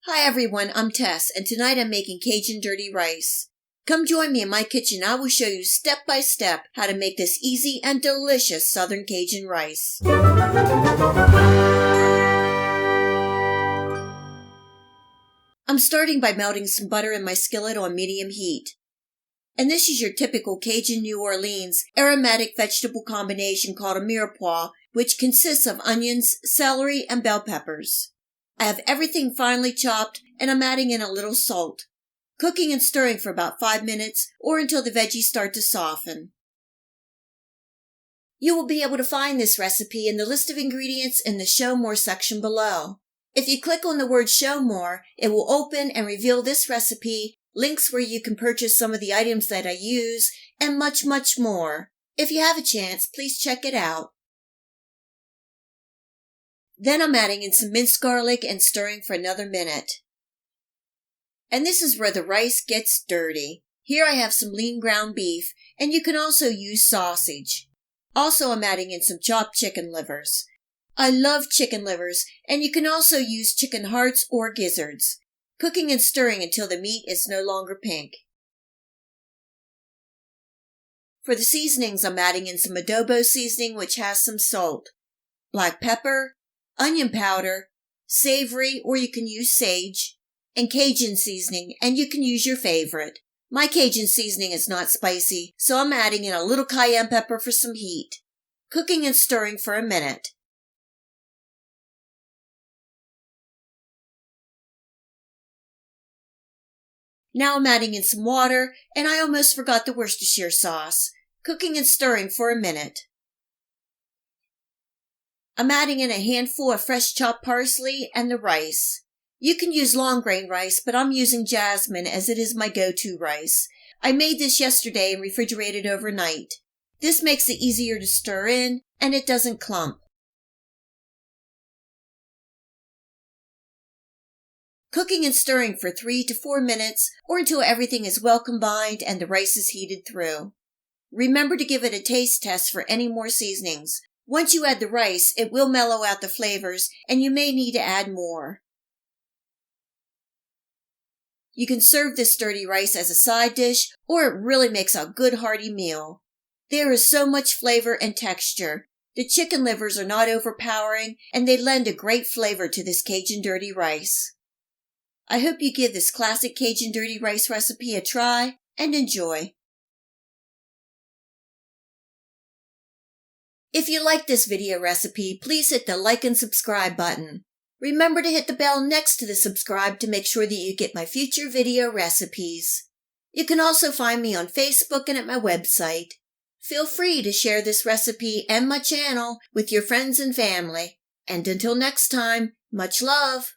Hi everyone, I'm Tess, and tonight I'm making Cajun dirty rice. Come join me in my kitchen. I will show you step by step how to make this easy and delicious Southern Cajun rice. I'm starting by melting some butter in my skillet on medium heat. And this is your typical Cajun New Orleans aromatic vegetable combination called a mirepoix, which consists of onions, celery, and bell peppers. I have everything finely chopped, and I'm adding in a little salt, cooking and stirring for about 5 minutes or until the veggies start to soften. You will be able to find this recipe in the list of ingredients in the Show More section below. If you click on the word Show More, it will open and reveal this recipe, links where you can purchase some of the items that I use, and much, much more. If you have a chance, please check it out. Then I'm adding in some minced garlic and stirring for another minute. And this is where the rice gets dirty. Here I have some lean ground beef, and you can also use sausage. Also I'm adding in some chopped chicken livers. I love chicken livers, and you can also use chicken hearts or gizzards. Cooking and stirring until the meat is no longer pink. For the seasonings, I'm adding in some adobo seasoning, which has some salt, black pepper, onion powder, savory, or you can use sage, and Cajun seasoning, and you can use your favorite. My Cajun seasoning is not spicy, so I'm adding in a little cayenne pepper for some heat. Cooking and stirring for a minute. Now I'm adding in some water, and I almost forgot the Worcestershire sauce. Cooking and stirring for a minute. I'm adding in a handful of fresh chopped parsley and the rice. You can use long grain rice, but I'm using jasmine as it is my go-to rice. I made this yesterday and refrigerated overnight. This makes it easier to stir in, and it doesn't clump. Cooking and stirring for 3 to 4 minutes or until everything is well combined and the rice is heated through. Remember to give it a taste test for any more seasonings. Once you add the rice, it will mellow out the flavors, and you may need to add more. You can serve this dirty rice as a side dish, or it really makes a good hearty meal. There is so much flavor and texture. The chicken livers are not overpowering, and they lend a great flavor to this Cajun dirty rice. I hope you give this classic Cajun dirty rice recipe a try and enjoy. If you like this video recipe, please hit the like and subscribe button. Remember to hit the bell next to the subscribe to make sure that you get my future video recipes. You can also find me on Facebook and at my website. Feel free to share this recipe and my channel with your friends and family. And until next time, much love!